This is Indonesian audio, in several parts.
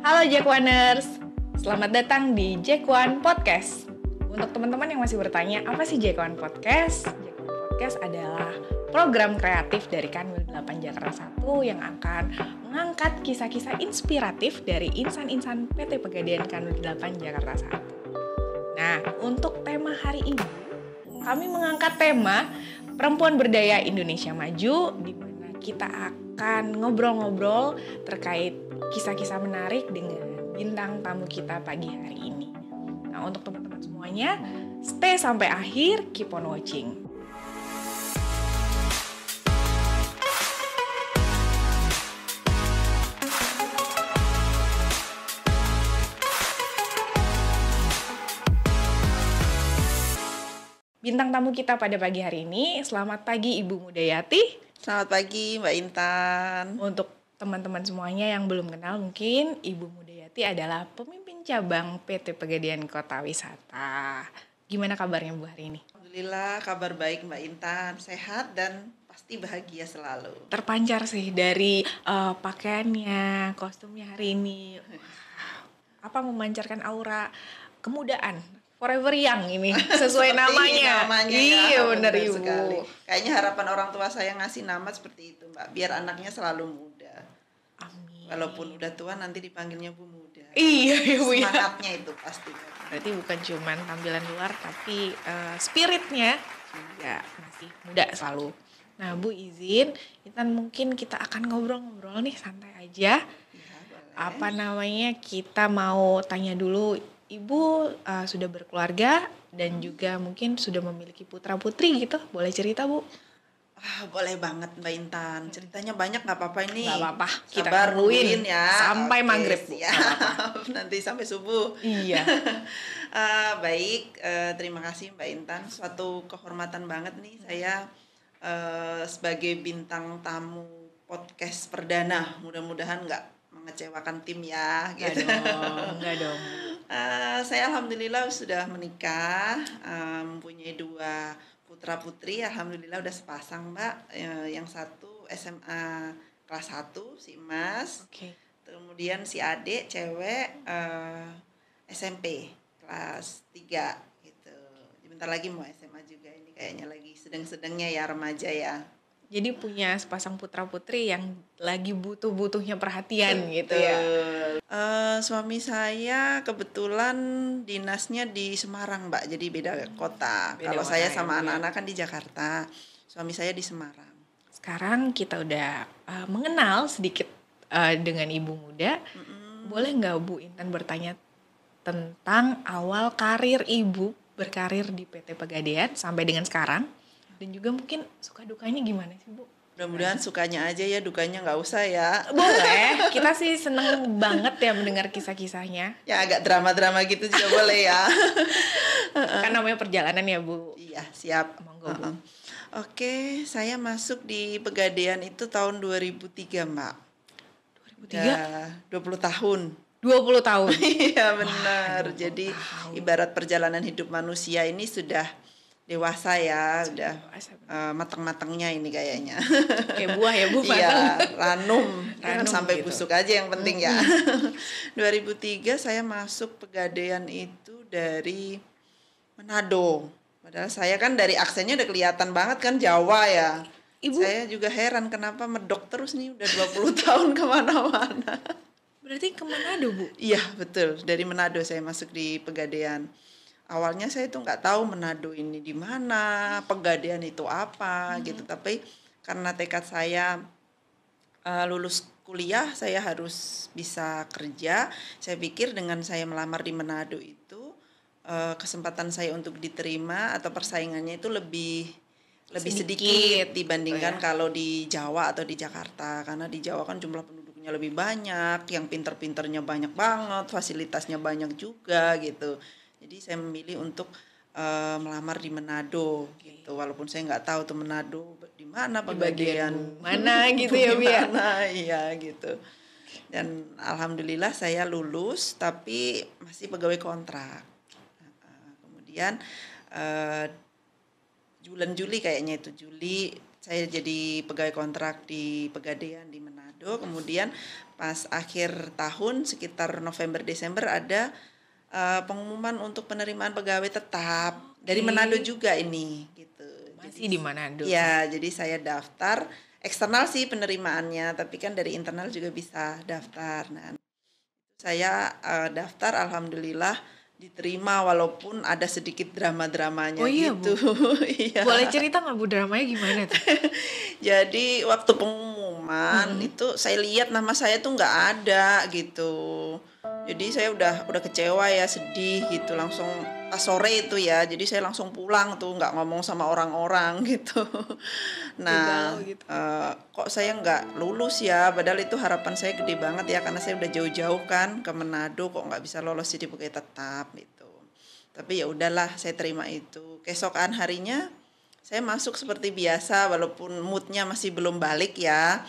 Halo Jackwaners, selamat datang di Jackwan Podcast. Untuk teman-teman yang masih bertanya, apa sih Jackwan Podcast? Jackwan Podcast adalah program kreatif dari Kanwil 8 Jakarta 1 yang akan mengangkat kisah-kisah inspiratif dari insan-insan PT Pegadaian Kanwil 8 Jakarta 1. Nah, untuk tema hari ini, kami mengangkat tema Perempuan Berdaya Indonesia Maju, di mana kita akan ngobrol-ngobrol terkait kisah-kisah menarik dengan bintang tamu kita pagi hari ini. Nah, untuk teman-teman semuanya, stay sampai akhir, keep on watching. Bintang tamu kita pada pagi hari ini, selamat pagi Ibu Mudayati. Selamat pagi Mbak Intan. Untuk teman-teman semuanya yang belum kenal, mungkin Ibu Mudayati adalah pemimpin cabang PT Pegadaian Kota Wisata. Gimana kabarnya Bu hari ini? Alhamdulillah kabar baik Mbak Intan, sehat dan pasti bahagia selalu. Terpancar sih dari pakaiannya, kostumnya hari ini. Apa memancarkan aura kemudaan. Forever Young ini sesuai namanya. Iya benar Ibu. Sekali. Kayaknya harapan orang tua saya ngasih nama seperti itu Mbak, biar anaknya selalu muda. Amin. Walaupun udah tua nanti dipanggilnya Bu Muda. Iya Ibu ya. Semangatnya itu pasti. Berarti bukan cuman tampilan luar tapi spiritnya juga masih muda selalu. Nah Bu izin, Intan mungkin kita akan ngobrol-ngobrol nih santai aja. Ya, Apa namanya, kita mau tanya dulu, Ibu sudah berkeluarga dan juga mungkin sudah memiliki putra-putri gitu. Boleh cerita Bu? Boleh banget Mbak Intan. Ceritanya banyak nggak apa-apa ini. Nggak apa-apa, kita Sabar nungguin ya. sampai maghrib Bu. Siap. Nanti sampai subuh. Iya. Baik, terima kasih Mbak Intan. Suatu kehormatan banget nih saya sebagai bintang tamu podcast perdana. Mudah-mudahan nggak mengecewakan tim ya. Gitu. Enggak dong. Saya alhamdulillah sudah menikah, mempunyai 2 putra putri. Alhamdulillah udah sepasang Mbak. Yang satu SMA kelas 1 si Mas. Oke. Kemudian si adik cewek SMP kelas 3 gitu. Bentar lagi mau SMA juga, ini kayaknya lagi sedang-sedangnya ya remaja ya. Jadi punya sepasang putra-putri yang lagi butuh-butuhnya perhatian gitu ya. Suami saya kebetulan dinasnya di Semarang Mbak, jadi beda kota. Beda Kalau kota saya ya, sama Bu, ya. anak-anak kan di Jakarta, suami saya di Semarang. Sekarang kita udah mengenal sedikit dengan Ibu Muda. Boleh nggak Bu Intan bertanya tentang awal karir Ibu berkarir di PT Pegadaian sampai dengan sekarang? Dan juga mungkin suka dukanya gimana sih Bu? Mudah-mudahan sukanya aja ya, dukanya nggak usah ya. Boleh, kita sih seneng banget ya mendengar kisah-kisahnya. Ya agak drama-drama gitu juga boleh ya. Kan namanya perjalanan ya Bu. Iya siap. Monggo Bu. Oke, saya masuk di Pegadaian itu tahun 2003 Mbak. 2003? Udah 20 tahun. 20 tahun. Iya benar. Wah, 20 Jadi tahun. ibarat perjalanan hidup manusia ini sudah dewasa ya, udah matang-matangnya ini kayaknya. Kayak buah ya Bu. Iya, ranum Ranum sampai gitu. busuk aja yang penting ya. 2003 saya masuk Pegadaian itu dari Manado. Padahal saya kan dari aksennya udah kelihatan banget kan Jawa ya. Ibu? Saya juga heran kenapa medok terus nih udah 20 tahun kemana-mana. Berarti ke Manado Bu? Iya betul, dari Manado saya masuk di Pegadaian. Awalnya saya tuh nggak tahu Manado ini di mana, Pegadaian itu apa gitu. Tapi karena tekad saya lulus kuliah saya harus bisa kerja. Saya pikir dengan saya melamar di Manado itu kesempatan saya untuk diterima atau persaingannya itu lebih sedikit dibandingkan kalau di Jawa atau di Jakarta. Karena di Jawa kan jumlah penduduknya lebih banyak, yang pinter-pinternya banyak banget, fasilitasnya banyak juga gitu. Jadi saya memilih untuk melamar di Manado gitu. Walaupun saya nggak tahu tuh Manado di mana, Pegadaian mana gitu ya Bu ya. Iya gitu. Dan alhamdulillah saya lulus tapi masih pegawai kontrak. Kemudian bulan Juli kayaknya itu Juli saya jadi pegawai kontrak di Pegadaian di Manado. Kemudian pas akhir tahun sekitar November Desember ada pengumuman untuk penerimaan pegawai tetap dari Manado juga ini gitu. Masih di Manado. Ya, jadi saya daftar eksternal sih penerimaannya, tapi kan dari internal juga bisa daftar. Nah, saya daftar, alhamdulillah diterima walaupun ada sedikit drama-dramanya gitu. Bu? Iya. Boleh cerita nggak Bu dramanya gimana tuh? Jadi waktu pengumuman itu saya lihat nama saya tuh nggak ada gitu. Jadi saya udah kecewa ya, sedih gitu, langsung pas sore itu ya. Jadi saya langsung pulang tuh, nggak ngomong sama orang-orang gitu. Nah, Gagal gitu. kok saya nggak lulus ya? Padahal itu harapan saya gede banget ya, karena saya udah jauh-jauh kan ke Manado, kok nggak bisa lolos jadi pegawai tetap gitu. Tapi ya udahlah, saya terima itu. Keesokan harinya saya masuk seperti biasa, walaupun moodnya masih belum balik ya.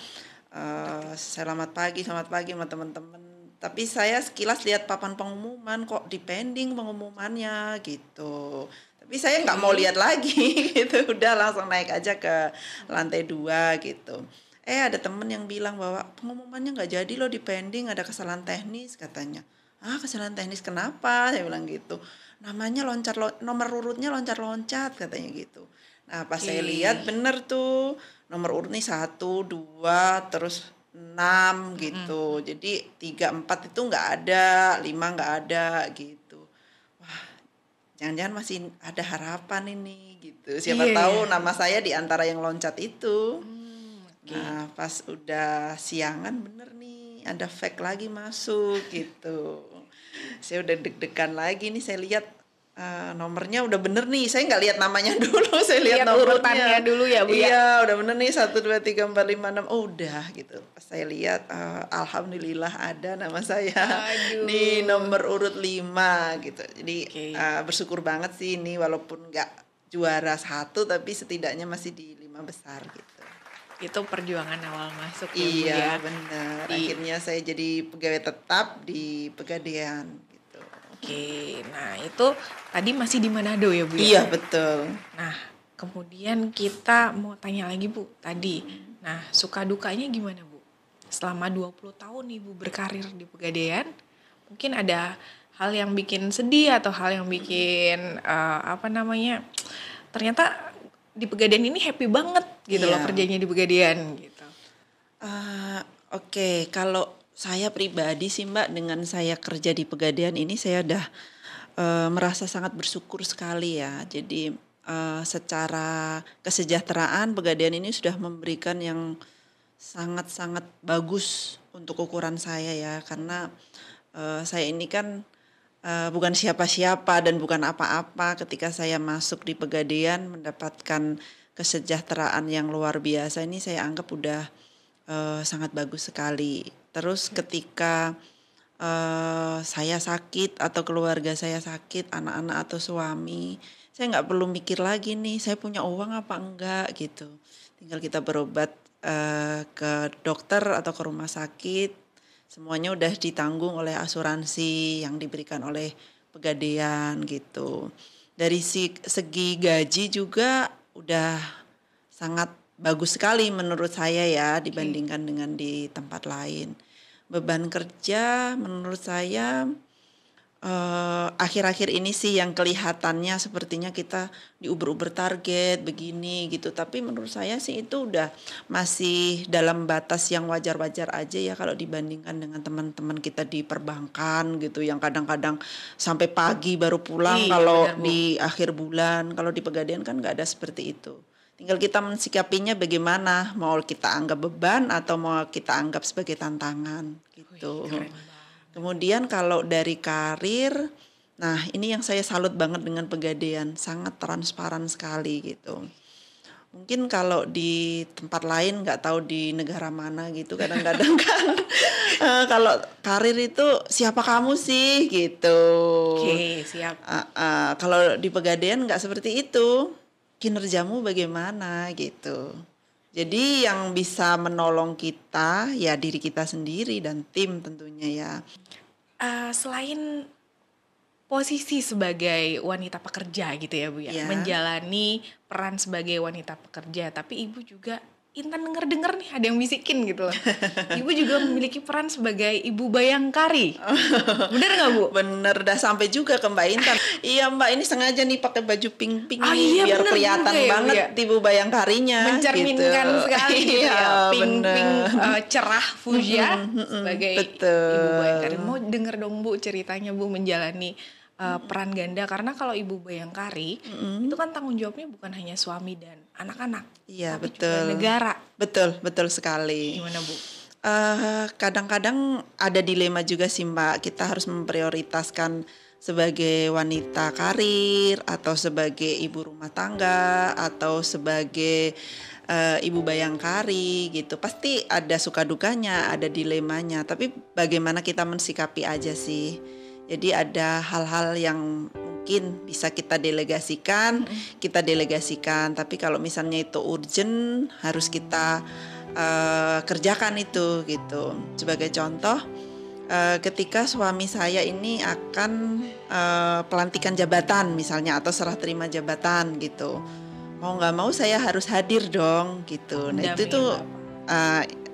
Selamat pagi sama teman-teman. Tapi saya sekilas lihat papan pengumuman, kok dipending pengumumannya gitu. Tapi saya nggak mau lihat lagi gitu, udah langsung naik aja ke lantai 2 gitu. Ada temen yang bilang bahwa pengumumannya nggak jadi loh, dipending, ada kesalahan teknis katanya. Kesalahan teknis kenapa? Saya bilang gitu. Namanya nomor urutnya loncat-loncat katanya gitu. Nah pas saya lihat bener tuh nomor urut nih 1, 2, terus 6 gitu. Jadi 3, 4 itu nggak ada, 5 nggak ada gitu. Wah, jangan-jangan masih ada harapan ini gitu. Siapa tahu nama saya di antara yang loncat itu. Nah, pas udah siangan bener nih, ada fake lagi masuk gitu. Saya udah deg-degan lagi nih, saya lihat nomornya udah bener nih. Saya nggak lihat namanya dulu, saya lihat nomornya urutannya dulu ya Bu ya. Iya, udah bener nih 1, 2, 3, 4, 5, 6. Oh, udah gitu. Pas saya lihat alhamdulillah ada nama saya di nomor urut 5 gitu. Jadi bersyukur banget sih ini, walaupun nggak juara 1 tapi setidaknya masih di 5 besar gitu. Itu perjuangan awal masuk ya Bu ya. Iya, benar. Akhirnya saya jadi pegawai tetap di Pegadaian. Oke, nah itu tadi masih di Manado ya Bu ya? Iya betul. Nah kemudian kita mau tanya lagi Bu tadi, nah suka dukanya gimana Bu? Selama 20 tahun Ibu berkarir di Pegadaian, mungkin ada hal yang bikin sedih atau hal yang bikin ternyata di Pegadaian ini happy banget gitu loh kerjanya di Pegadaian gitu. Oke, kalau saya pribadi sih Mbak, dengan saya kerja di Pegadaian ini saya udah merasa sangat bersyukur sekali ya. Jadi secara kesejahteraan Pegadaian ini sudah memberikan yang sangat-sangat bagus untuk ukuran saya ya. Karena saya ini kan bukan siapa-siapa dan bukan apa-apa. Ketika saya masuk di Pegadaian mendapatkan kesejahteraan yang luar biasa, ini saya anggap udah sangat bagus sekali. Terus ketika saya sakit atau keluarga saya sakit, anak-anak atau suami, saya nggak perlu mikir lagi nih, saya punya uang apa enggak gitu. Tinggal kita berobat ke dokter atau ke rumah sakit, semuanya udah ditanggung oleh asuransi yang diberikan oleh Pegadaian gitu. Dari segi gaji juga udah sangat bagus sekali menurut saya ya, dibandingkan dengan di tempat lain. Beban kerja menurut saya akhir-akhir ini sih yang kelihatannya sepertinya kita diuber-uber target begini gitu, tapi menurut saya sih itu udah masih dalam batas yang wajar-wajar aja ya kalau dibandingkan dengan teman-teman kita di perbankan gitu yang kadang-kadang sampai pagi baru pulang kalau di akhir bulan. Kalau di Pegadaian kan nggak ada seperti itu. Tinggal kita mensikapinya bagaimana, mau kita anggap beban atau mau kita anggap sebagai tantangan gitu. Kemudian kalau dari karir, nah ini yang saya salut banget dengan Pegadaian, sangat transparan sekali gitu. Mungkin kalau di tempat lain nggak tahu di negara mana gitu, kadang-kadang kan kalau karir itu siapa kamu sih gitu. Oke, siap. Kalau di Pegadaian nggak seperti itu. Kinerjamu bagaimana gitu. Jadi yang bisa menolong kita ya diri kita sendiri dan tim tentunya ya. Selain posisi sebagai wanita pekerja gitu ya Bu ya, menjalani peran sebagai wanita pekerja, tapi Ibu juga Intan denger nih ada yang bisikin gitu loh. Ibu juga memiliki peran sebagai ibu bayangkari. Bener nggak Bu? Bener, dah sampai juga ke Mbak Intan. Iya Mbak, ini sengaja nih pakai baju pink-pink Ah, nih iya, biar bener kelihatan juga ya, Bu, banget ya. ibu bayangkarinya. Mencerminkan gitu. sekali gitu Iya, ya, pink-pink bener. cerah fuchsia sebagai Betul. ibu bayangkari. Mau denger dong Bu ceritanya Bu menjalani peran ganda, karena kalau ibu bayangkari itu kan tanggung jawabnya bukan hanya suami dan anak-anak, Iya, tapi betul. juga negara. Betul sekali. Gimana Bu? Kadang-kadang ada dilema juga sih Mbak, kita harus memprioritaskan sebagai wanita karir atau sebagai ibu rumah tangga atau sebagai ibu bayangkari gitu. Pasti ada suka dukanya, ada dilemanya, tapi bagaimana kita mensikapi aja sih. Jadi ada hal-hal yang mungkin bisa kita delegasikan, tapi kalau misalnya itu urgent harus kita kerjakan itu gitu. Sebagai contoh, ketika suami saya ini akan pelantikan jabatan misalnya atau serah terima jabatan gitu, mau nggak mau saya harus hadir dong gitu. Nah itu tuh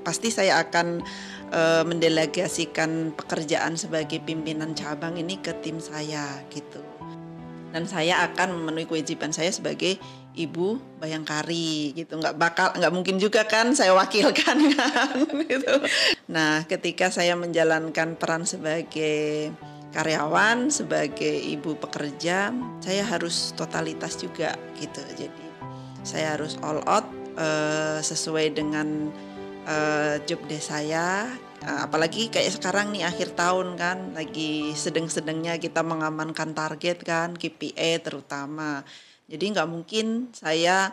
pasti saya akan mendelegasikan pekerjaan sebagai pimpinan cabang ini ke tim saya gitu. Dan saya akan memenuhi kewajiban saya sebagai ibu bayangkari gitu. Nggak mungkin juga kan saya wakilkan kan gitu. Nah, ketika saya menjalankan peran sebagai karyawan, sebagai ibu pekerja, saya harus totalitas juga gitu. Jadi saya harus all out sesuai dengan job desk saya. Apalagi kayak sekarang nih akhir tahun kan, lagi sedang-sedangnya kita mengamankan target kan, KPI terutama. Jadi nggak mungkin saya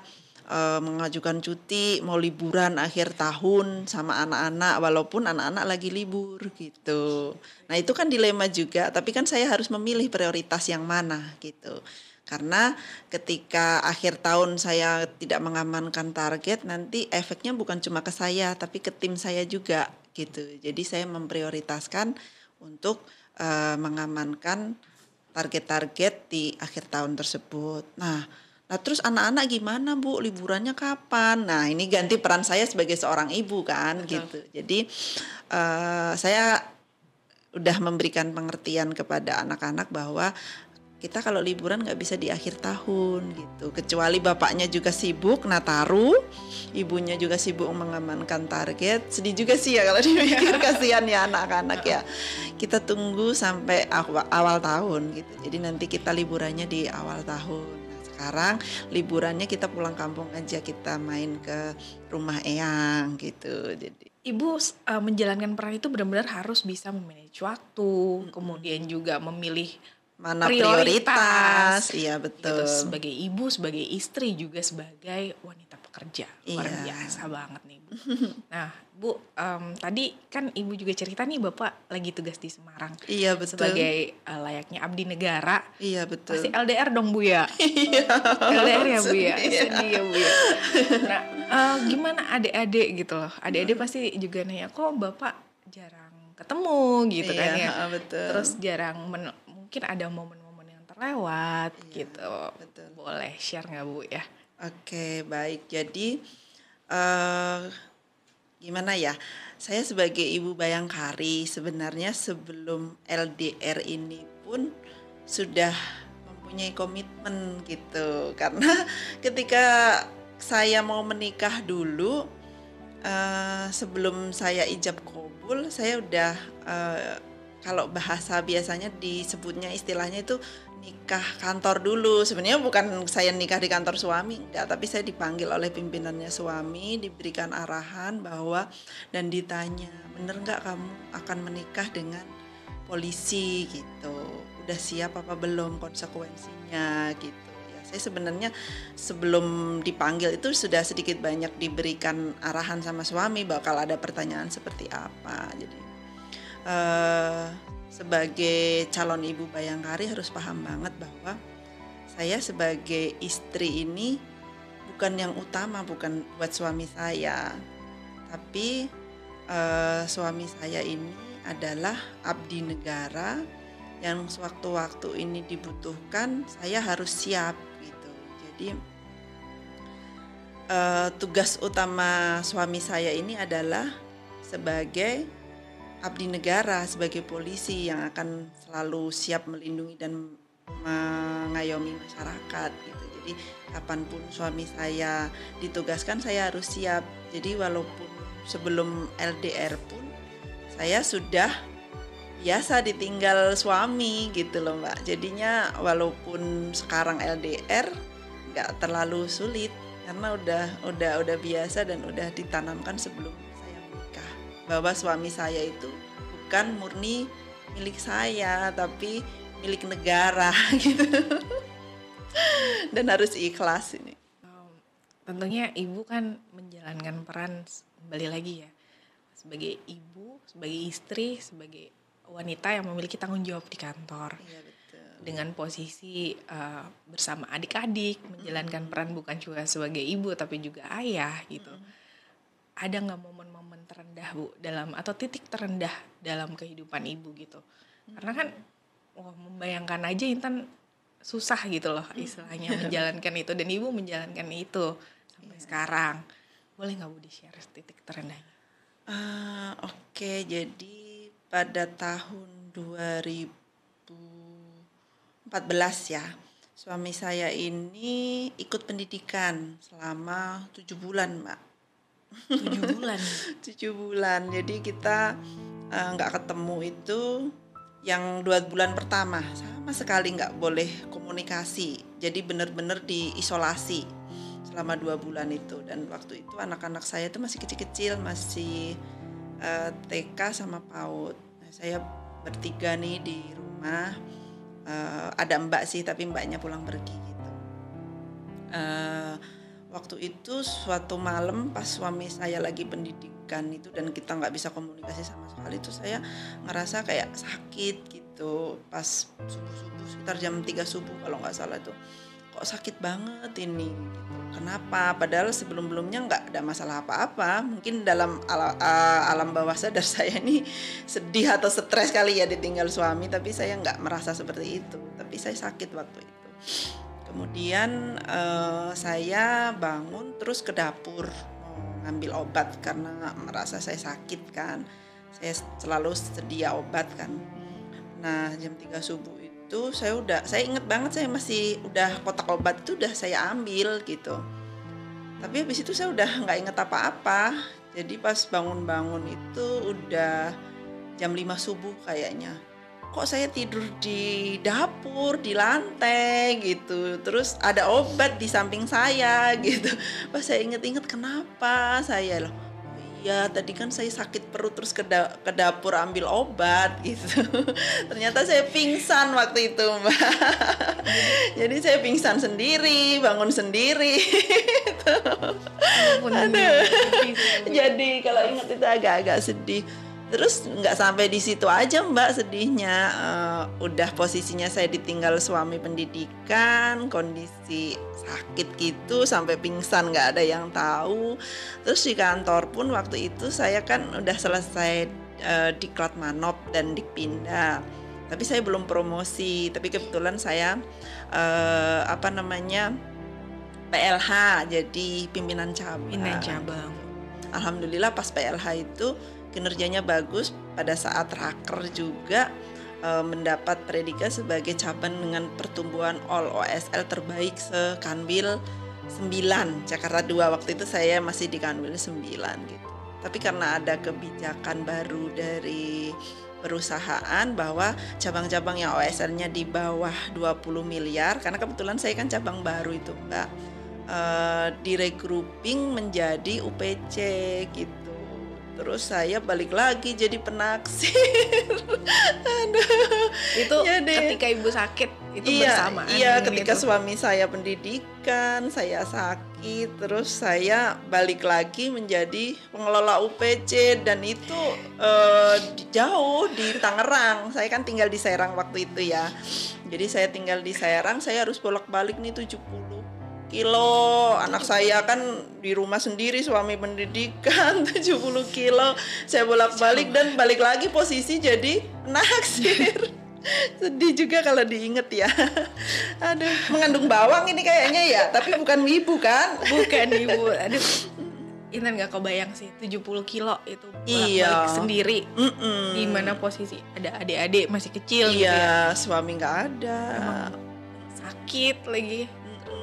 mengajukan cuti mau liburan akhir tahun sama anak-anak walaupun anak-anak lagi libur gitu. Nah itu kan dilema juga, tapi kan saya harus memilih prioritas yang mana gitu. Karena ketika akhir tahun saya tidak mengamankan target, nanti efeknya bukan cuma ke saya tapi ke tim saya juga gitu. Jadi saya memprioritaskan untuk mengamankan target-target di akhir tahun tersebut. Nah terus anak-anak gimana Bu? Liburannya kapan? Nah ini ganti peran saya sebagai seorang ibu kan. Betul. Gitu. Jadi saya udah memberikan pengertian kepada anak-anak bahwa kita kalau liburan nggak bisa di akhir tahun gitu, kecuali bapaknya juga sibuk Nataru, ibunya juga sibuk mengamankan target. Sedih juga sih ya kalau dipikir, kasihan ya anak-anak ya. Kita tunggu sampai awal tahun gitu, jadi nanti kita liburannya di awal tahun. Nah, sekarang liburannya kita pulang kampung aja, kita main ke rumah eyang gitu. Jadi Ibu menjalankan peran itu benar-benar harus bisa memanage waktu, kemudian juga memilih mana prioritas. Iya betul. Gitu, sebagai ibu, sebagai istri, juga sebagai wanita pekerja. Luar biasa banget nih Bu. Nah Bu, tadi kan Ibu juga cerita nih Bapak lagi tugas di Semarang. Iya betul. Sebagai layaknya abdi negara. Iya betul. Pasti LDR dong Bu ya. Iya. LDR ya Bu ya. Sedih ya Bu ya. Nah gimana adik-adik gitu loh. Adik-adik pasti juga nanya, kok Bapak jarang ketemu gitu kan ya. Betul. Terus jarang mungkin ada momen-momen yang terlewat gitu. Betul. Boleh share nggak Bu ya? Oke, baik. Jadi gimana ya? Saya sebagai ibu bayangkari sebenarnya sebelum LDR ini pun sudah mempunyai komitmen gitu. Karena ketika saya mau menikah dulu, sebelum saya ijab kabul, saya udah kalau bahasa biasanya disebutnya istilahnya itu nikah kantor dulu. Sebenarnya bukan saya nikah di kantor suami, enggak, tapi saya dipanggil oleh pimpinannya suami, diberikan arahan bahwa dan ditanya, bener nggak kamu akan menikah dengan polisi gitu, udah siap apa belum konsekuensinya gitu. Ya, saya sebenarnya sebelum dipanggil itu sudah sedikit banyak diberikan arahan sama suami bakal ada pertanyaan seperti apa. Jadi sebagai calon ibu bayangkari harus paham banget bahwa saya sebagai istri ini bukan yang utama, bukan buat suami saya, tapi suami saya ini adalah abdi negara yang sewaktu-waktu ini dibutuhkan saya harus siap gitu. Jadi tugas utama suami saya ini adalah sebagai abdi negara, sebagai polisi yang akan selalu siap melindungi dan mengayomi masyarakat gitu. Jadi kapanpun suami saya ditugaskan saya harus siap. Jadi walaupun sebelum LDR pun saya sudah biasa ditinggal suami gitu loh Mbak. Jadinya walaupun sekarang LDR nggak terlalu sulit karena udah biasa dan udah ditanamkan sebelum saya menikah bahwa suami saya itu bukan murni milik saya tapi milik negara gitu. Dan harus ikhlas ini. Tentunya ibu kan menjalankan peran kembali lagi ya sebagai ibu, sebagai istri, sebagai wanita yang memiliki tanggung jawab di kantor. Iya, betul. Dengan posisi bersama adik-adik menjalankan peran bukan cuma sebagai ibu tapi juga ayah gitu. Ada nggak momen-momen terendah Bu dalam atau titik terendah dalam kehidupan ibu gitu? Karena kan membayangkan aja Intan susah gitu loh istilahnya menjalankan itu dan ibu menjalankan itu sampai sekarang. Boleh nggak Bu di-share titik terendahnya? Oke, jadi pada tahun 2014 ya, suami saya ini ikut pendidikan selama 7 bulan Mbak. 7 bulan? 7 bulan, jadi kita nggak ketemu itu yang 2 bulan pertama sama sekali nggak boleh komunikasi, jadi benar-benar diisolasi selama 2 bulan itu. Dan waktu itu anak-anak saya itu masih kecil-kecil, masih TK sama PAUD. Nah, saya bertiga nih di rumah, ada mbak sih tapi mbaknya pulang pergi gitu. Waktu itu suatu malam pas suami saya lagi pendidikan itu dan kita nggak bisa komunikasi sama sekali, itu saya ngerasa kayak sakit gitu pas subuh-subuh sekitar jam 3 subuh kalau nggak salah tuh, kok sakit banget ini gitu. Kenapa? Padahal sebelum-belumnya nggak ada masalah apa-apa, mungkin dalam alam bawah sadar saya ini sedih atau stres kali ya ditinggal suami, tapi saya nggak merasa seperti itu, tapi saya sakit waktu itu. Kemudian saya bangun terus ke dapur mau ngambil obat karena merasa saya sakit kan. Saya selalu sedia obat kan. Nah, jam 3 subuh itu saya inget banget, saya masih udah kotak obat itu udah saya ambil gitu. Tapi habis itu saya udah nggak inget apa-apa. Jadi pas bangun-bangun itu udah jam 5 subuh kayaknya. Kok saya tidur di dapur, di lantai gitu. Terus ada obat di samping saya gitu. Pas saya inget-inget kenapa saya loh. Iya, tadi kan saya sakit perut terus ke dapur ambil obat gitu. Ternyata saya pingsan waktu itu, Mbak. Jadi saya pingsan sendiri, bangun sendiri. Aduh. Jadi kalau ingat itu agak-agak sedih. Terus nggak sampai di situ aja Mbak sedihnya, udah posisinya saya ditinggal suami pendidikan, kondisi sakit gitu sampai pingsan nggak ada yang tahu. Terus di kantor pun waktu itu saya kan udah selesai diklat manop dan dipindah, tapi saya belum promosi. Tapi kebetulan saya PLH, jadi pimpinan cabang. Alhamdulillah pas PLH itu kinerjanya bagus, pada saat raker juga mendapat predikat sebagai cabang dengan pertumbuhan all OSL terbaik se-Kanwil 9, Jakarta 2. Waktu itu saya masih di Kanwil 9 gitu. Tapi karena ada kebijakan baru dari perusahaan bahwa cabang-cabang yang OSL-nya di bawah 20 miliar, karena kebetulan saya kan cabang baru itu Mbak, direkruping menjadi UPC gitu. Terus saya balik lagi jadi penaksir. Aduh. Itu ketika ibu sakit itu bersamaan. Iya, ketika suami saya pendidikan, saya sakit, terus saya balik lagi menjadi pengelola UPC dan itu jauh di Tangerang. Saya kan tinggal di Serang waktu itu ya. Jadi saya tinggal di Serang, saya harus bolak-balik nih 70 kilo, anak saya kan di rumah sendiri, suami pendidikan 70 kilo, saya bolak-balik dan balik lagi posisi jadi naksir. Sedih juga kalau diinget ya. Aduh, mengandung bawang ini kayaknya ya, tapi bukan wibu kan? Bukan ibu. Aduh, Intan nggak kebayang sih 70 kilo itu bolak-balik Iya. sendiri. Di mana posisi ada adik-adik masih kecil gitu ya. Iya, suami nggak ada. Emang sakit lagi.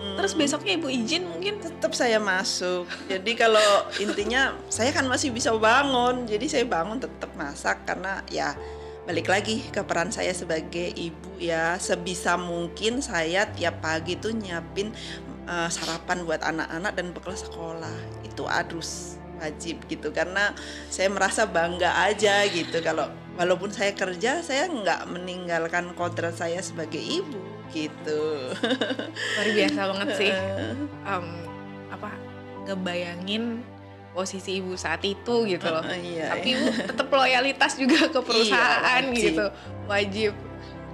Terus besoknya ibu izin mungkin. Tetap saya masuk. Jadi kalau intinya saya kan masih bisa bangun. Jadi saya bangun tetap masak karena ya balik lagi ke peran saya sebagai ibu ya. Sebisa mungkin saya tiap pagi tuh nyiapin sarapan buat anak-anak dan bekal sekolah. Itu harus wajib gitu karena saya merasa bangga aja gitu kalau walaupun saya kerja saya nggak meninggalkan kodrat saya sebagai ibu gitu. Luar biasa banget sih. Ngebayangin posisi ibu saat itu gitu loh. Iya, Tapi ibu tetap loyalitas juga ke perusahaan wajib. gitu. Wajib.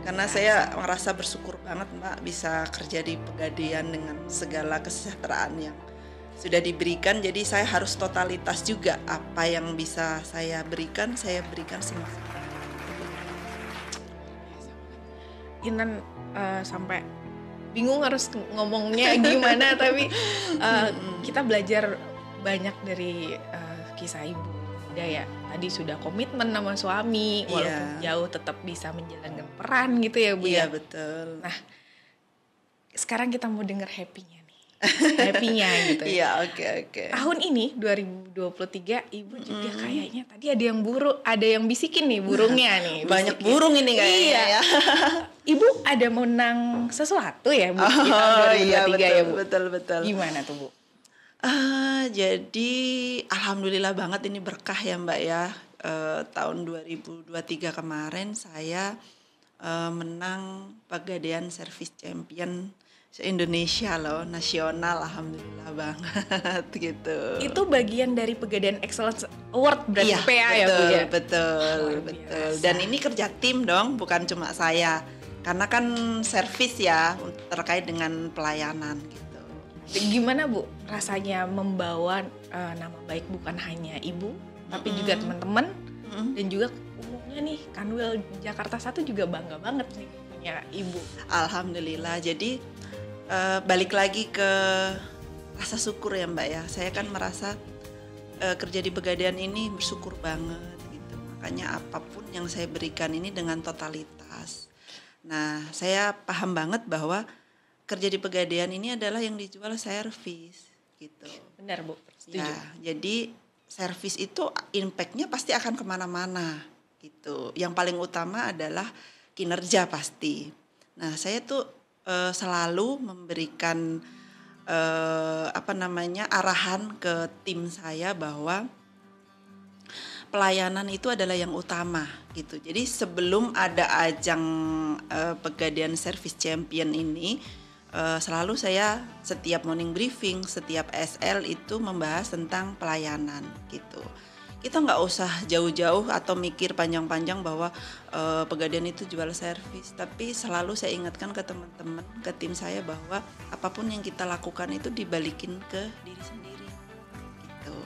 Karena saya merasa bersyukur banget Mbak bisa kerja di Pegadaian dengan segala kesejahteraan yang sudah diberikan. Jadi saya harus totalitas juga apa yang bisa saya berikan semaksimal. Intan sampai bingung harus ngomongnya gimana tapi kita belajar banyak dari kisah ibu udah ya. Tadi sudah komitmen sama suami walaupun jauh tetap bisa menjalankan peran gitu ya Bu ya. Iya betul. Nah sekarang kita mau dengar happy-nya nih. Happy-nya gitu ya. Iya oke. Tahun ini 2023 ibu juga kayaknya tadi ada yang bisikin nih burungnya nih. Banyak burung ini kayaknya Iya. ya. Ibu ada menang sesuatu ya Bu di tahun 2023 iya, ya Bu. betul. Gimana tuh Bu? Jadi alhamdulillah banget ini berkah ya Mbak ya. Tahun 2023 kemarin saya menang Pegadaian Service Champion se-Indonesia loh, nasional, alhamdulillah banget gitu. Itu bagian dari Pegadaian Excellence Award berarti Iya, PA ya Bu ya? Betul. Dan ini kerja tim dong, bukan cuma saya. Karena kan servis ya terkait dengan pelayanan gitu. Gimana Bu rasanya membawa nama baik bukan hanya ibu tapi juga teman-teman dan juga umumnya nih Kanwil Jakarta 1 juga bangga banget nih punya ibu. Alhamdulillah. Jadi balik lagi ke rasa syukur ya Mbak ya. Saya kan merasa kerja di Pegadaian ini bersyukur banget gitu. Makanya apapun yang saya berikan ini dengan totalitas. Nah, saya paham banget bahwa kerja di Pegadaian ini adalah yang dijual servis gitu. Benar Bu, setuju. Ya, jadi servis itu impact-nya pasti akan kemana-mana gitu. Yang paling utama adalah kinerja pasti. Nah, saya tuh selalu memberikan arahan ke tim saya bahwa pelayanan itu adalah yang utama gitu. Jadi sebelum ada ajang Pegadaian Service Champion ini selalu saya setiap morning briefing, setiap SL itu membahas tentang pelayanan gitu. Kita nggak usah jauh-jauh atau mikir panjang-panjang bahwa Pegadaian itu jual servis, tapi selalu saya ingatkan ke teman-teman, ke tim saya bahwa apapun yang kita lakukan itu dibalikin ke diri sendiri gitu.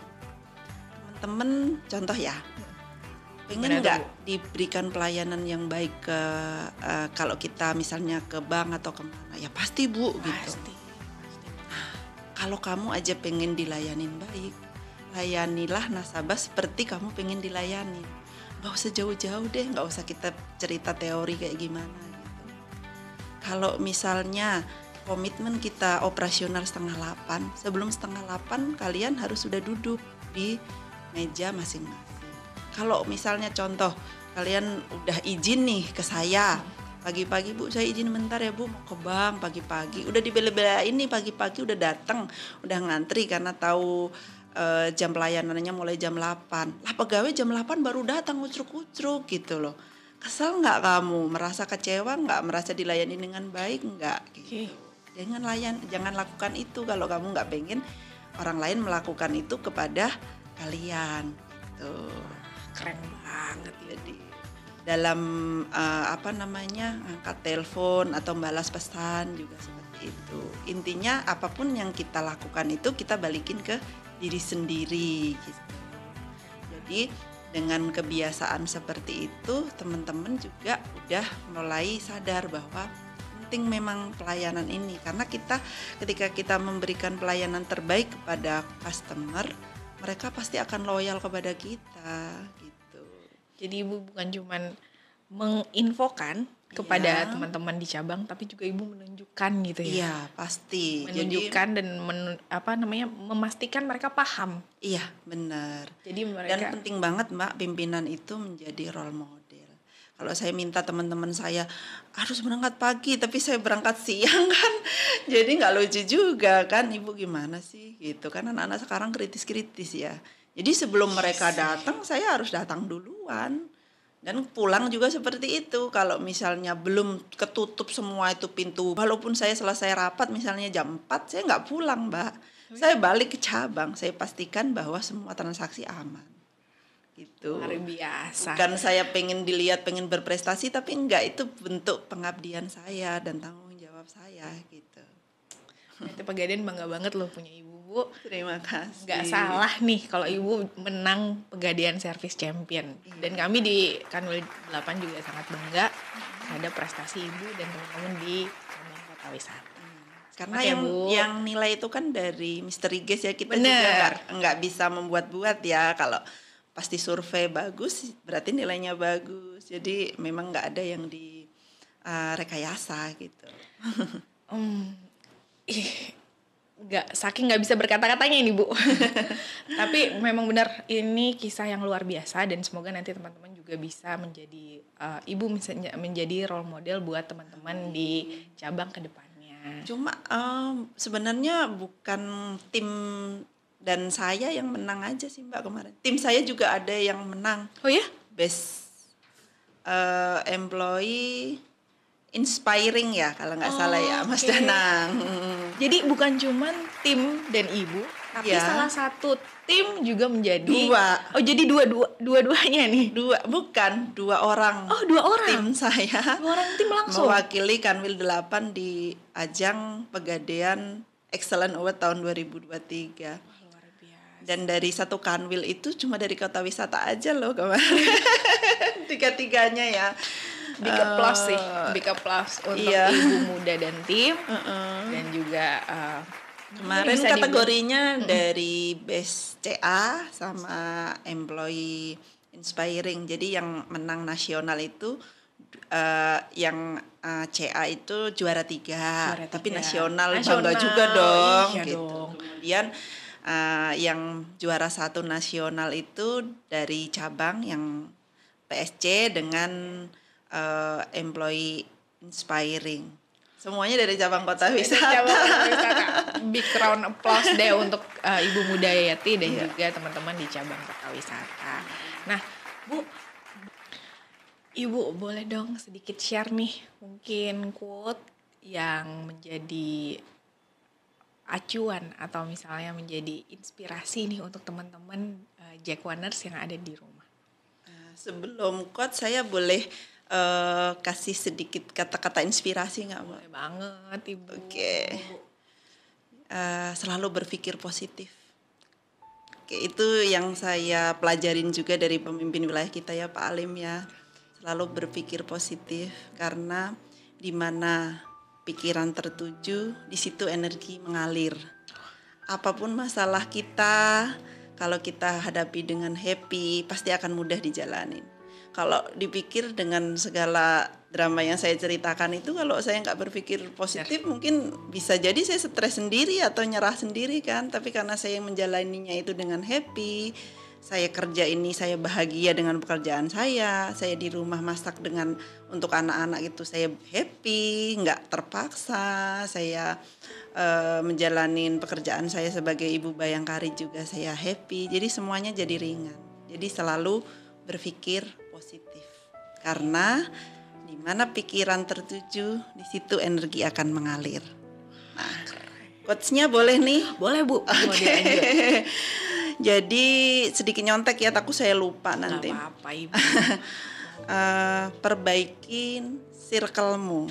Teman-teman contoh ya, pengen nggak diberikan pelayanan yang baik ke kalau kita misalnya ke bank atau kemana, ya pasti Bu gitu. Kalau kamu aja pengen dilayanin baik, layanilah nasabah seperti kamu pengen dilayani. Nggak usah jauh-jauh deh, nggak usah kita cerita teori kayak gimana gitu. Kalau misalnya komitmen kita operasional 7:30, sebelum 7:30 kalian harus sudah duduk di meja masing-masing. Kalau misalnya contoh kalian udah izin nih ke saya, pagi-pagi Bu saya izin bentar ya Bu mau ke bank pagi-pagi, udah dibela-belain nih pagi-pagi udah datang, udah ngantri karena tahu jam pelayanannya mulai jam 8. Lah pegawai jam 8 baru datang ucruk-ucruk gitu loh. Kesel nggak kamu? Merasa kecewa nggak? Merasa dilayani dengan baik nggak? Gitu. Jangan lakukan itu kalau kamu nggak pengen orang lain melakukan itu kepada kalian. Gitu. Keren banget. Jadi dalam angkat telepon atau balas pesan juga seperti itu. Intinya apapun yang kita lakukan itu kita balikin ke diri sendiri gitu. Jadi dengan kebiasaan seperti itu, teman-teman juga udah mulai sadar bahwa penting memang pelayanan ini, karena ketika kita memberikan pelayanan terbaik kepada customer, mereka pasti akan loyal kepada kita gitu. Jadi Ibu bukan cuman menginfokan kepada teman-teman di cabang, tapi juga Ibu menunjukkan gitu ya. Iya, pasti. Menunjukkan dan memastikan mereka paham. Iya, benar. Jadi mereka, dan penting banget Mbak, pimpinan itu menjadi role model. Kalau saya minta teman-teman saya harus berangkat pagi, tapi saya berangkat siang kan, jadi nggak lucu juga kan, Ibu gimana sih gitu kan, anak-anak sekarang kritis-kritis ya. Jadi sebelum mereka datang, saya harus datang duluan. Dan pulang juga seperti itu. Kalau misalnya belum ketutup semua itu pintu, walaupun saya selesai rapat misalnya jam 4, saya nggak pulang Mbak. Saya balik ke cabang, saya pastikan bahwa semua transaksi aman. Gitu. Luar biasa. Bukan saya pengen dilihat, pengen berprestasi, tapi enggak, itu bentuk pengabdian saya dan tanggung jawab saya gitu. Nanti Pegadaian bangga banget loh punya Ibu, Bu. Terima kasih. Nggak salah nih kalau Ibu menang Pegadaian Service Champion. Dan kami di Kanwil 8 juga sangat bangga terhadap prestasi Ibu dan teman-teman di cabang kota wisata. Karena Oke, yang nilai itu kan dari Misteri Guest ya, kita Bener. juga nggak bisa membuat-buat ya. Kalau pasti survei bagus, berarti nilainya bagus. Jadi memang nggak ada yang di rekayasa gitu. Saking nggak bisa berkata-katanya ini Bu. Tapi memang benar ini kisah yang luar biasa, dan semoga nanti teman-teman juga bisa menjadi Ibu menjadi role model buat teman-teman di cabang ke depannya. Cuma sebenarnya bukan tim dan saya yang menang aja sih Mbak kemarin. Tim saya juga ada yang menang. Oh ya? Best employee inspiring ya kalau nggak salah ya Mas Danang. Jadi bukan cuman tim dan Ibu, tapi salah satu tim juga menjadi dua. Oh, jadi dua-duanya nih. Dua orang. Oh, 2 orang. Tim saya. 2 orang tim langsung. Mewakili Kanwil 8 di ajang Pegadaian Excellent Award tahun 2023. Luar biasa. Dan dari satu kanwil itu cuma dari kota wisata aja loh kemarin. Tiga-tiganya ya. Big applause sih, big applause untuk Ibu muda dan tim. Dan juga kemarin kategorinya dari Best CA sama Employee Inspiring. Jadi yang menang nasional itu yang CA itu juara 3. Tapi nasional bangga juga dong. Iya gitu. Dong. Kemudian yang juara 1 nasional itu dari cabang yang PSC dengan Employee Inspiring. Semuanya dari cabang kota wisata. Big round applause deh untuk Ibu Muda Yayati dan juga teman-teman di cabang kota wisata. Nah, Bu, Ibu boleh dong sedikit share nih mungkin quote yang menjadi acuan atau misalnya menjadi inspirasi nih untuk teman-teman Jackwaners yang ada di rumah. Sebelum quote saya boleh kasih sedikit kata-kata inspirasi nggak, Mbak? Boleh banget, Ibu. Oke. Selalu berpikir positif. Oke, itu yang saya pelajarin juga dari pemimpin wilayah kita ya, Pak Alim ya. Selalu berpikir positif, karena di mana pikiran tertuju, di situ energi mengalir. Apapun masalah kita, kalau kita hadapi dengan happy, pasti akan mudah dijalanin. Kalau dipikir dengan segala drama yang saya ceritakan itu, kalau saya nggak berpikir positif, mungkin bisa jadi saya stres sendiri atau nyerah sendiri kan. Tapi karena saya menjalaninya itu dengan happy, saya kerja ini saya bahagia dengan pekerjaan saya di rumah masak untuk anak-anak itu saya happy, nggak terpaksa, saya menjalanin pekerjaan saya sebagai ibu bayangkari juga saya happy, jadi semuanya jadi ringan. Jadi selalu berpikir positif, karena di mana pikiran tertuju, di situ energi akan mengalir. Nah, quotes-nya boleh nih? Boleh Bu. Okay. Jadi sedikit nyontek ya, takut saya lupa nanti. Gak apa-apa Ibu. Perbaikin circle-mu.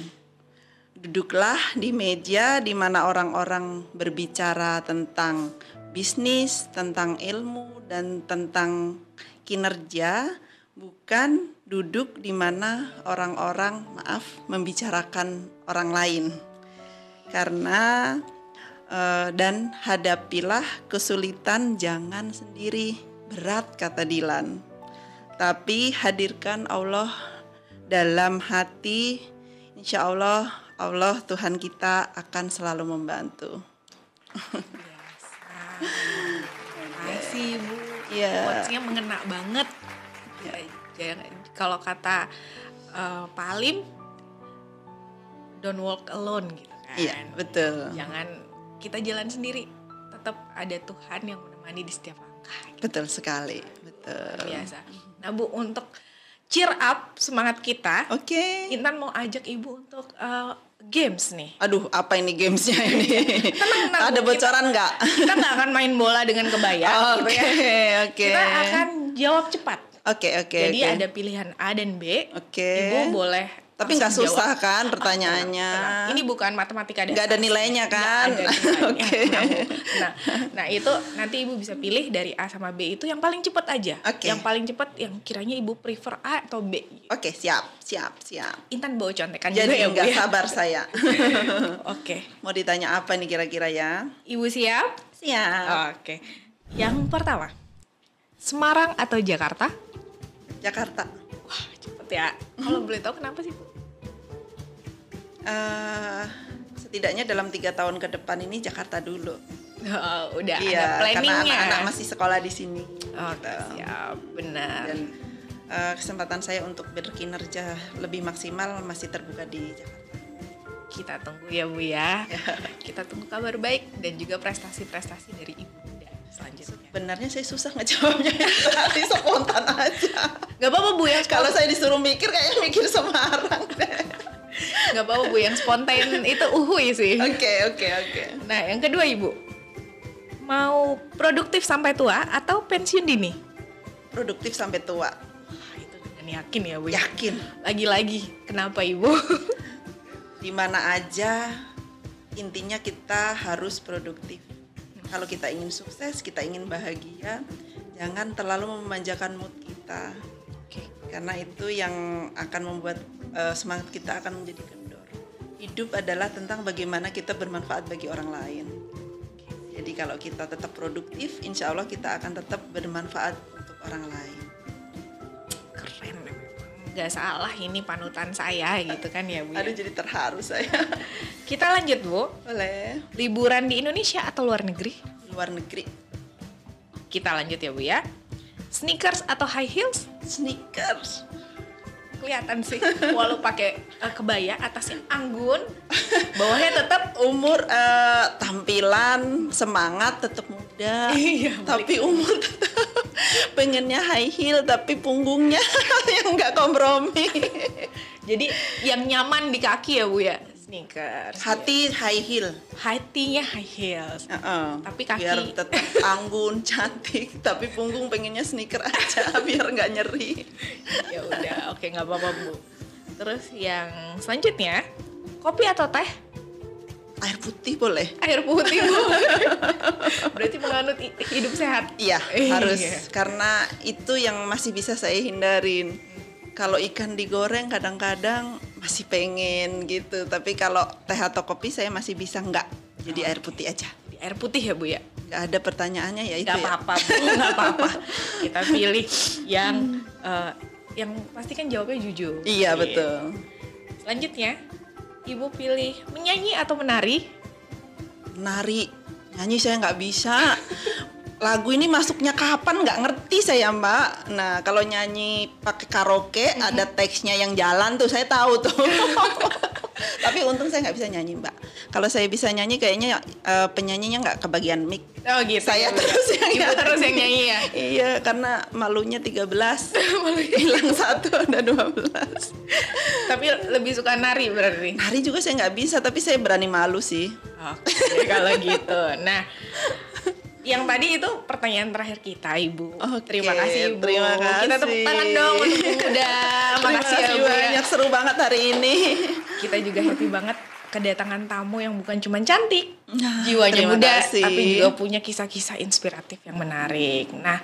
Duduklah di meja di mana orang-orang berbicara tentang bisnis, tentang ilmu, dan tentang kinerja, bukan duduk di mana orang-orang membicarakan orang lain. Karena dan hadapilah kesulitan jangan sendiri, berat kata Dilan. Tapi hadirkan Allah dalam hati, insya Allah Tuhan kita akan selalu membantu. Terima kasih Ibu. Quotes-nya mengena banget. Kalau kata Pak Alim, don't walk alone gitu kan. Iya, betul. Jangan kita jalan sendiri, tetap ada Tuhan yang menemani di setiap langkah. Betul sekali, betul. Biasa. Nah Bu, untuk cheer up semangat kita, Intan mau ajak Ibu untuk games nih. Aduh, apa ini gamesnya ini? Tenang, ada bocoran nggak? Kita nggak akan main bola dengan kebaya, gitu ya. Oke. Kita akan jawab cepat. Oke. Jadi ada pilihan A dan B. Oke. Ibu boleh. Tapi nggak susah kan pertanyaannya? Tenang. Ini bukan matematika dasar. Nggak ada nilainya kan? Oke. Nah itu nanti Ibu bisa pilih dari A sama B itu yang paling cepat aja. Yang paling cepat yang kiranya Ibu prefer A atau B. Oke, siap. Intan bawa contekan juga ya Bu. Jadi nggak sabar saya. Oke. Mau ditanya apa nih kira-kira ya? Ibu siap? Siap. Oke. Yang pertama, Semarang atau Jakarta? Jakarta. Wah, cepet ya. Kalau boleh tahu kenapa sih Bu? Setidaknya dalam 3 tahun ke depan ini Jakarta dulu. Udah ada planningnya. Karena anak-anak masih sekolah di sini. Siap, benar. Dan kesempatan saya untuk berkinerja lebih maksimal masih terbuka di Jakarta. Kita tunggu ya Bu ya. Kita tunggu kabar baik dan juga prestasi-prestasi dari Ibu Muda selanjutnya. Sebenarnya saya susah ngejawabnya, tadi spontan aja. Gak apa-apa Bu ya. Kalau saya disuruh mikir kayaknya mikir Semarang deh. Gak apa-apa Bu, yang spontan itu uhuy sih. Oke. Nah yang kedua Ibu, mau produktif sampai tua atau pensiun dini? Produktif sampai tua. Wah, itu dengan yakin ya Bu? Yakin. Lagi-lagi, kenapa Ibu? Di mana aja intinya kita harus produktif. Kalau kita ingin sukses, kita ingin bahagia, jangan terlalu memanjakan mood kita. Karena itu yang akan membuat semangat kita akan menjadi kendor. Hidup adalah tentang bagaimana kita bermanfaat bagi orang lain. Jadi kalau kita tetap produktif, insya Allah kita akan tetap bermanfaat untuk orang lain. Keren memang. Gak salah ini panutan saya gitu kan ya Bu ya? Aduh jadi terharu saya. Kita lanjut Bu. Boleh. Liburan di Indonesia atau luar negeri? Luar negeri. Kita lanjut ya Bu ya. Sneakers atau high heels? Sneakers. Kelihatan sih, walau pakai kebaya atasnya anggun, bawahnya tetap umur, tampilan semangat tetap muda. Iya, tapi umur tetap pengennya high heel tapi punggungnya yang nggak kompromi. Jadi yang nyaman di kaki ya Bu ya, sneakers. Hati high heel. Hatinya high heels. Tapi kaki biar tetap anggun, cantik, tapi punggung pengennya sneaker aja biar nggak nyeri. Ya udah, oke nggak apa-apa Bu. Terus yang selanjutnya, kopi atau teh? Air putih boleh. Air putih boleh. Berarti menganut hidup sehat. Iya, harus. Karena itu yang masih bisa saya hindarin. Kalau ikan digoreng kadang-kadang masih pengen gitu, tapi kalau teh atau kopi saya masih bisa enggak. Jadi air putih aja. Di air putih ya Bu ya? Nggak ada pertanyaannya ya itu. Nggak apa-apa Bu, nggak apa-apa. Kita pilih yang pasti kan jawabnya jujur. Iya betul. Selanjutnya, Ibu pilih menyanyi atau menari? Menari, nyanyi saya nggak bisa. Lagu ini masuknya kapan nggak ngerti saya Mbak. Nah kalau nyanyi pakai karaoke ada teksnya yang jalan tuh saya tahu tuh. Tapi untung saya nggak bisa nyanyi Mbak. Kalau saya bisa nyanyi kayaknya penyanyinya nggak kebagian mic. Oh gitu. Saya terus yang nyanyi ya. Iya karena malunya 13. Hilang 1 ada 12. Tapi lebih suka nari berarti. Nari juga saya nggak bisa tapi saya berani malu sih. Oke, kalau gitu. Nah, yang tadi itu pertanyaan terakhir kita Ibu. Terima kasih Ibu. Terima kasih. Kita tepuk tangan dong untuk Muda. Makasih ya Bu. Banyak, seru banget hari ini. Kita juga happy banget kedatangan tamu yang bukan cuma cantik, jiwanya muda, tapi juga punya kisah-kisah inspiratif yang menarik. Nah,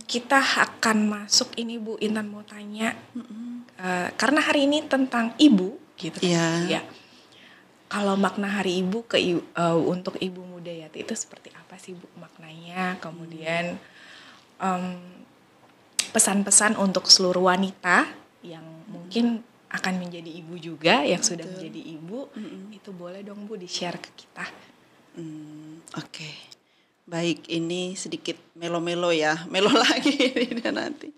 Kita akan masuk ini Bu Intan mau tanya karena hari ini tentang ibu gitu kan. Iya. Ya. Kalau makna Hari Ibu untuk Ibu Mudayati itu seperti apa sih Bu maknanya? Kemudian pesan-pesan untuk seluruh wanita yang mungkin akan menjadi ibu juga, yang sudah menjadi ibu, itu boleh dong Bu di-share ke kita. Oke. Baik, ini sedikit melo-melo ya, melo lagi ini nanti.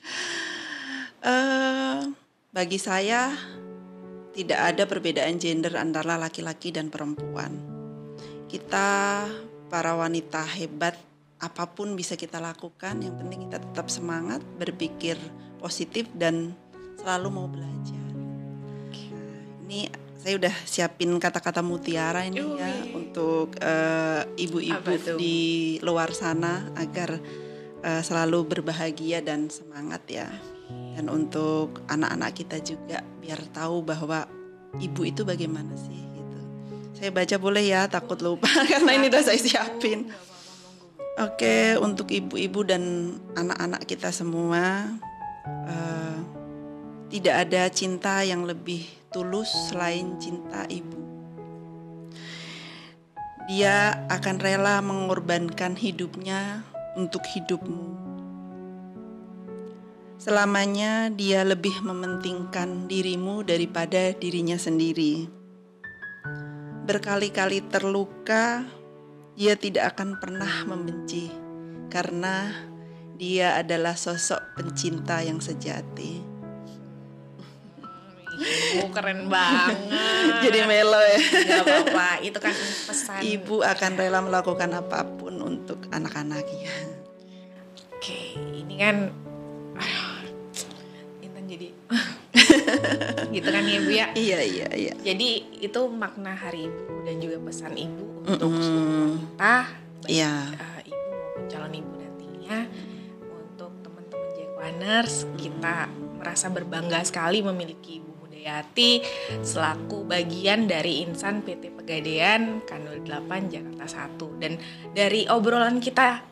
Bagi saya tidak ada perbedaan gender antara laki-laki dan perempuan. Kita para wanita hebat, apapun bisa kita lakukan, yang penting kita tetap semangat, berpikir positif dan selalu mau belajar. Ini saya udah siapin kata-kata mutiara ini ya untuk ibu-ibu di luar sana agar selalu berbahagia dan semangat ya. Dan untuk anak-anak kita juga biar tahu bahwa ibu itu bagaimana sih gitu. Saya baca boleh ya, takut lupa karena ini udah saya siapin. Oke, untuk ibu-ibu dan anak-anak kita semua, tidak ada cinta yang lebih tulus selain cinta ibu. Dia akan rela mengorbankan hidupnya untuk hidupmu. Selamanya dia lebih mementingkan dirimu daripada dirinya sendiri. Berkali-kali terluka, dia tidak akan pernah membenci karena dia adalah sosok pencinta yang sejati. Ibu keren banget. Jadi melo ya. Gak apa-apa, itu kan pesan. Ibu akan rela melakukan apapun untuk anak-anaknya. Oke, ini kan Intan jadi gitu kan ya Bu ya. Iya. Jadi itu makna Hari Ibu dan juga pesan Ibu untuk seluruh wanita, baik ibu maupun calon ibu nantinya. Untuk teman-teman Jekwaners, kita merasa berbangga sekali memiliki Ibu Mudayati selaku bagian dari insan PT Pegadaian Kanwil 8 Jakarta 1. Dan dari obrolan kita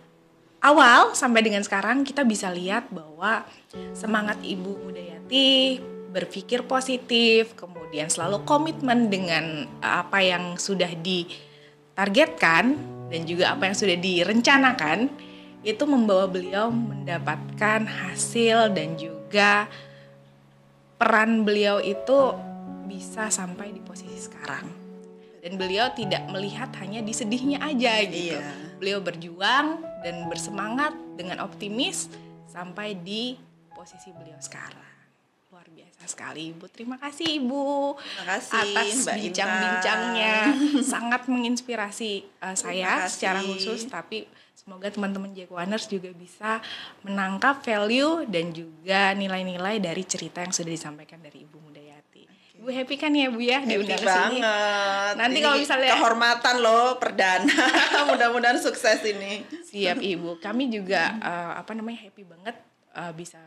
awal sampai dengan sekarang kita bisa lihat bahwa semangat Ibu Mudayati berpikir positif, kemudian selalu komitmen dengan apa yang sudah ditargetkan dan juga apa yang sudah direncanakan, itu membawa beliau mendapatkan hasil dan juga peran beliau itu bisa sampai di posisi sekarang. Dan beliau tidak melihat hanya di sedihnya aja gitu. Iya. Beliau berjuang dan bersemangat dengan optimis sampai di posisi beliau sekarang. Luar biasa sekali Ibu. Terima kasih Ibu. Terima kasih atas Mbak bincang-bincangnya. Sangat menginspirasi saya secara khusus, tapi semoga teman-teman Jekwaners juga bisa menangkap value dan juga nilai-nilai dari cerita yang sudah disampaikan dari Ibu Mudayati. Ibu happy kan ya Bu ya diundang ke sini? Banget. Nanti ini kalau misalnya kehormatan loh perdana. Mudah-mudahan sukses ini. Siap Ibu. Kami juga happy banget bisa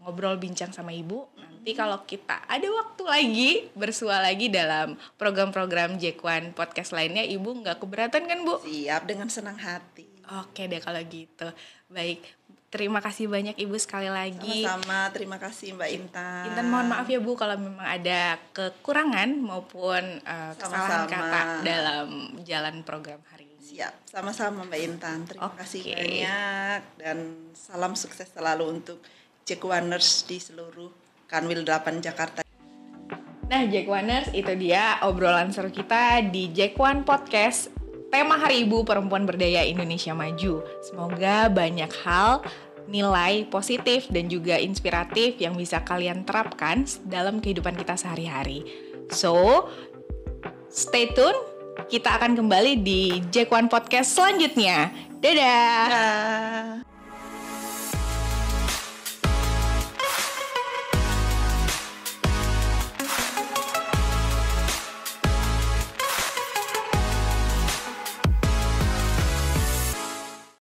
ngobrol bincang sama Ibu. Nanti kalau kita ada waktu lagi bersua lagi dalam program-program Jekwan podcast lainnya, Ibu nggak keberatan kan Bu? Siap, dengan senang hati. Oke deh kalau gitu. Baik, terima kasih banyak Ibu sekali lagi. Sama-sama, terima kasih Mbak Intan. Intan mohon maaf ya Bu kalau memang ada kekurangan maupun kesalahan kata dalam jalan program hari ini. Siap, sama-sama Mbak Intan. Terima kasih banyak dan salam sukses selalu untuk Jekwaners di seluruh Kanwil 8 Jakarta. Nah Jekwaners, itu dia obrolan seru kita di Jekwan Podcast. Tema Hari Ibu Perempuan Berdaya Indonesia Maju. Semoga banyak hal, nilai positif dan juga inspiratif yang bisa kalian terapkan dalam kehidupan kita sehari-hari. So, stay tune. Kita akan kembali di Jekwan Podcast selanjutnya. Dadah!